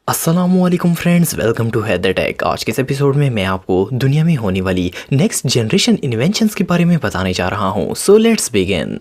अस्सलामुअलैकुम friends, welcome to Haider Tech. आज के इस एपिसोड में मैं आपको दुनिया में होने वाली नेक्स्ट जनरेशन इन्वेंशंस के बारे में बताने जा रहा हूँ। So let's begin.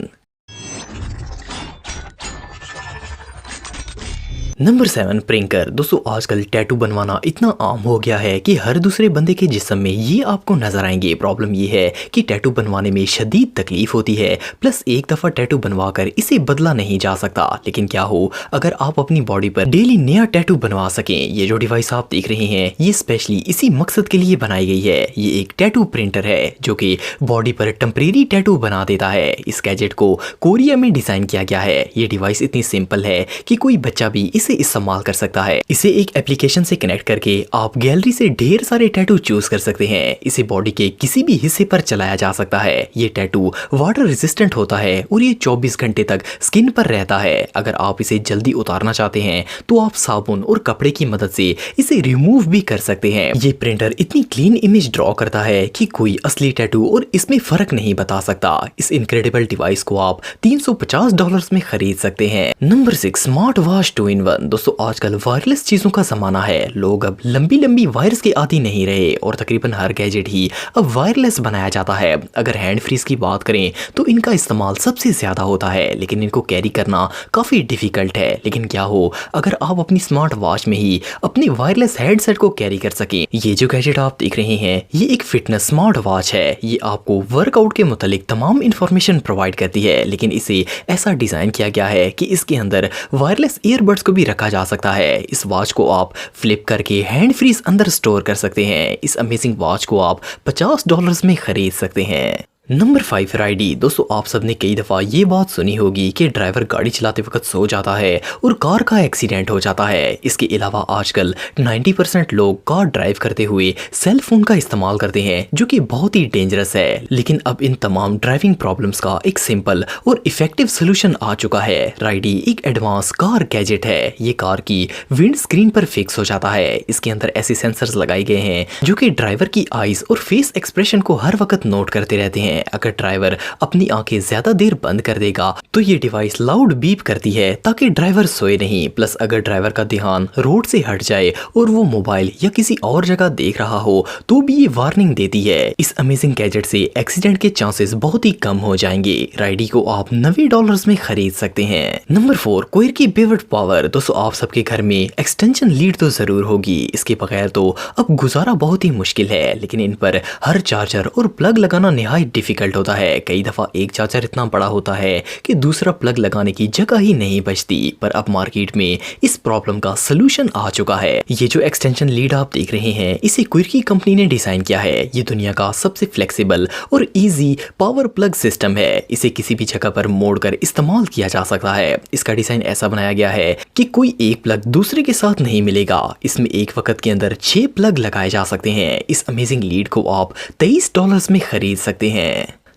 नंबर 7, प्रिंकर। दोस्तों आजकल टैटू बनवाना इतना आम हो गया है कि हर दूसरे बंदे के जिस्म में ये आपको नजर आएंगे। प्रॉब्लम ये है कि टैटू बनवाने में शदीद तकलीफ होती है, प्लस एक दफ़ा टैटू बनवाकर इसे बदला नहीं जा सकता। लेकिन क्या हो अगर आप अपनी बॉडी पर डेली नया टैटू बनवा सकें। ये जो डिवाइस आप देख रहे हैं ये स्पेशली इसी मकसद के लिए बनाई गई है। ये एक टैटू प्रिंटर है जो कि बॉडी पर टेम्परेरी टैटू बना देता है। इस गैजेट को कोरिया में डिजाइन किया गया है। ये डिवाइस इतनी सिंपल है कि कोई बच्चा भी इसे इस्तेमाल कर सकता है। इसे एक एप्लीकेशन से कनेक्ट करके आप गैलरी से ढेर सारे टैटू चूज कर सकते हैं। इसे बॉडी के किसी भी हिस्से पर चलाया जा सकता है। ये टैटू वाटर रेजिस्टेंट होता है और ये 24 घंटे तक स्किन पर रहता है। अगर आप इसे जल्दी उतारना चाहते हैं तो आप साबुन और कपड़े की मदद से इसे रिमूव भी कर सकते हैं। ये प्रिंटर इतनी क्लीन इमेज ड्रॉ करता है कि कोई असली टैटू और इसमें फर्क नहीं बता सकता। इस इनक्रेडिबल डिवाइस को आप $350 में खरीद सकते हैं। Number 6, smart watch 2-in-1। दोस्तों आजकल वायरलेस चीजों का जमाना है। लोग अब लंबी लंबी वायर्स के आदी नहीं रहे और तकरीबन हर गैजेट ही अब वायरलेस बनाया जाता है। अगर हैंड फ्रीज की बात करें तो इनका इस्तेमाल सबसे ज्यादा होता है, लेकिन इनको कैरी करना काफी डिफिकल्ट है। लेकिन क्या हो अगर आप अपनी स्मार्ट वॉच में ही अपने वायरलेस हेडसेट को कैरी कर सकें। ये जो गैजेट आप देख रहे हैं ये एक फिटनेस स्मार्ट वॉच है। ये आपको वर्कआउट के मुतालिक तमाम इंफॉर्मेशन प्रोवाइड करती है, लेकिन इसे ऐसा डिजाइन किया गया है कि इसके अंदर वायरलेस ईयरबड्स को भी रखा जा सकता है। इस वॉच को आप फ्लिप करके हैंड फ्रीज अंदर स्टोर कर सकते हैं। इस अमेजिंग वॉच को आप $50 में खरीद सकते हैं। नंबर 5, राइडी। दोस्तों आप सबने कई दफ़ा ये बात सुनी होगी कि ड्राइवर गाड़ी चलाते वक्त सो जाता है और कार का एक्सीडेंट हो जाता है। इसके अलावा आजकल 90% लोग कार ड्राइव करते हुए सेल फोन का इस्तेमाल करते हैं जो कि बहुत ही डेंजरस है। लेकिन अब इन तमाम ड्राइविंग प्रॉब्लम्स का एक सिंपल और इफेक्टिव सोल्यूशन आ चुका है। राइडी एक एडवांस कार गैजेट है। ये कार की विंड स्क्रीन पर फिक्स हो जाता है। इसके अंदर ऐसे सेंसर्स लगाए गए हैं जो कि ड्राइवर की आईज और फेस एक्सप्रेशन को हर वक्त नोट करते रहते हैं। अगर ड्राइवर अपनी आंखें ज्यादा देर बंद कर देगा तो ये डिवाइस लाउड बीप करती है ताकि ड्राइवर सोए नहीं। प्लस अगर ड्राइवर का ध्यान रोड से हट जाए और वो मोबाइल या किसी और जगह देख रहा हो तो भी ये वार्निंग देती है। इस अमेजिंग गैजेट से एक्सीडेंट के चांसेस बहुत ही कम हो जाएंगे। राइडी को आप $90 में खरीद सकते हैं। नंबर 4, कोयर की पिवट पावर। दोस्तों आप सबके घर में एक्सटेंशन लीड तो जरूर होगी। इसके बगैर तो अब गुजारा बहुत ही मुश्किल है, लेकिन इन पर हर चार्जर और प्लग लगाना निहायत डिफिकल्ट होता है। कई दफा एक चार्जर इतना बड़ा होता है कि दूसरा प्लग लगाने की जगह ही नहीं बचती। पर अब मार्केट में इस प्रॉब्लम का सलूशन आ चुका है। ये जो एक्सटेंशन लीड आप देख रहे हैं इसे क्विरकी कंपनी ने डिजाइन किया है। ये दुनिया का सबसे फ्लेक्सिबल और इजी पावर प्लग सिस्टम है। इसे किसी भी जगह पर मोड़कर इस्तेमाल किया जा सकता है। इसका डिजाइन ऐसा बनाया गया है कि कोई एक प्लग दूसरे के साथ नहीं मिलेगा। इसमें एक वक्त के अंदर 6 प्लग लगाए जा सकते हैं। इस अमेजिंग लीड को आप $23 में खरीद सकते हैं।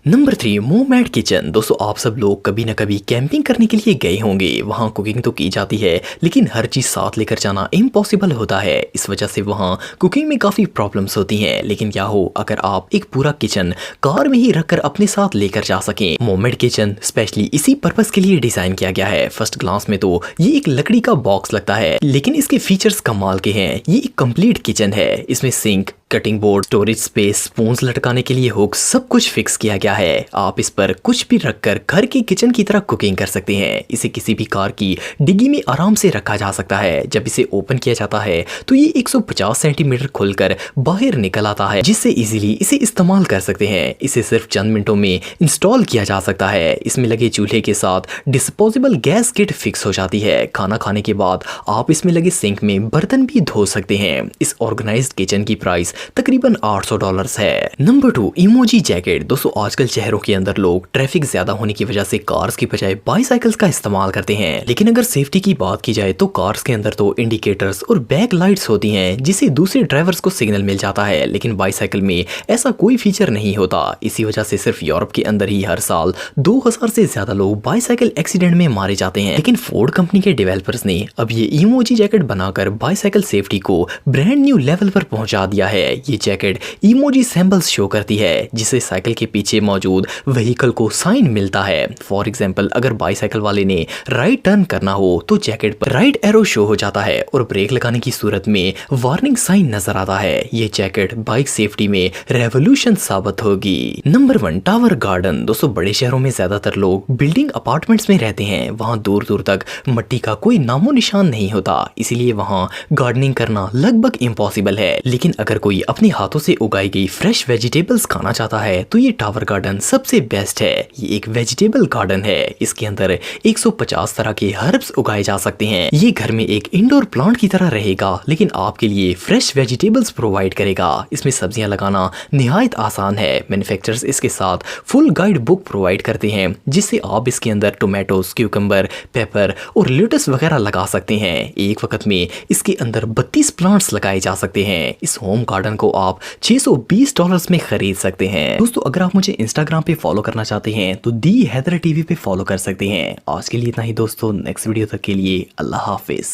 नंबर 3, मोमेड किचन। दोस्तों आप सब लोग कभी ना कभी कैंपिंग करने के लिए गए होंगे। वहाँ कुकिंग तो की जाती है लेकिन हर चीज साथ लेकर जाना इम्पॉसिबल होता है। इस वजह से वहाँ कुकिंग में काफी प्रॉब्लम्स होती हैं। लेकिन क्या हो अगर आप एक पूरा किचन कार में ही रखकर अपने साथ लेकर जा सकें। मोमेड किचन स्पेशली इसी पर्पस के लिए डिजाइन किया गया है। फर्स्ट ग्लांस में तो ये एक लकड़ी का बॉक्स लगता है, लेकिन इसके फीचर्स कमाल के हैं। ये एक कंप्लीट किचन है। इसमें sink, cutting board, storage space, spoons लटकाने के लिए हुक, सब कुछ फिक्स किया गया है। आप इस पर कुछ भी रखकर घर की किचन की तरह कुकिंग कर सकते हैं। इसे किसी भी कार की डिग्गी में आराम से रखा जा सकता है। जब इसे ओपन किया जाता है तो ये 150 सेंटीमीटर खुलकर बाहर निकल आता है, जिससे इजीली इसे इस्तेमाल कर सकते हैं। इसे सिर्फ चंद मिनटों में इंस्टॉल किया जा सकता है। इसमें लगे चूल्हे के साथ डिस्पोजेबल गैस किट फिक्स हो जाती है। खाना खाने के बाद आप इसमें लगे सिंक में बर्तन भी धो सकते हैं। इस ऑर्गेनाइज्ड किचन की प्राइस तकरीबन $800 है। Number 2, emoji jacket. दोस्तों आजकल शहरों के अंदर लोग ट्रैफिक ज्यादा होने की वजह से कार्स की बजाय बाईसाइकिल्स का इस्तेमाल करते हैं। लेकिन अगर सेफ्टी की बात की जाए तो कार्स के अंदर तो इंडिकेटर्स और बैक लाइट्स होती हैं जिससे दूसरे ड्राइवर्स को सिग्नल मिल जाता है, लेकिन बाईसाइकिल में ऐसा कोई फीचर नहीं होता। इसी वजह से सिर्फ यूरोप के अंदर ही हर साल 2000 से ज्यादा लोग बाईसाइकिल एक्सीडेंट में मारे जाते हैं। लेकिन फोर्ड कंपनी के डेवलपर्स ने अब ये इमोजी जैकेट बनाकर बाईसाइकिल सेफ्टी को ब्रांड न्यू लेवल पर पहुंचा दिया है। है। ये जैकेट इमोजी सिंबल्स शो करती है जिससे साइकिल के पीछे मौजूद व्हीकल को साइन मिलता है। फॉर एग्जाम्पल अगर बाईसाइकिल वाले ने राइट टर्न करना हो तो जैकेट पर राइट एरो शो हो जाता है और ब्रेक लगाने की सूरत में वार्निंग साइन नजर आता है। ये जैकेट बाइक सेफ्टी में रेवोल्यूशन साबित होगी। Number 1 tower garden. दोस्तों बड़े शहरों में ज्यादातर लोग बिल्डिंग अपार्टमेंट्स में रहते हैं, वहां दूर दूर तक मिट्टी का कोई नामो निशान नहीं होता, इसीलिए वहां गार्डनिंग करना लगभग इम्पॉसिबल है। लेकिन अगर कोई अपने हाथों से उगाई गई फ्रेश वेजिटेबल्स खाना चाहता है तो ये टावर गार्डन सबसे बेस्ट है। ये एक वेजिटेबल गार्डन है, इसके अंदर 150 तरह के हर्ब्स उगाए जा सकते हैं। ये घर में एक इंडोर प्लांट की तरह रहेगा लेकिन आपके लिए फ्रेश वेजिटेबल्स प्रोवाइड करेगा। इसमें सब्जियां लगाना निहायत आसान है। मैन्युफैक्चरर्स इसके साथ फुल गाइड बुक प्रोवाइड करते हैं जिससे आप इसके अंदर टोमेटोज, क्यूकम्बर, पेपर और लेटस वगैरह लगा सकते हैं। एक वक्त में इसके अंदर 32 प्लांट्स लगाए जा सकते हैं। इस होम गार्डन को आप $620 में खरीद सकते हैं। दोस्तों अगर आप मुझे इंस्टाग्राम पे फॉलो करना चाहते हैं तो दी हैदर टीवी पे फॉलो कर सकते हैं। आज के लिए इतना ही दोस्तों, नेक्स्ट वीडियो तक के लिए अल्लाह हाफिज।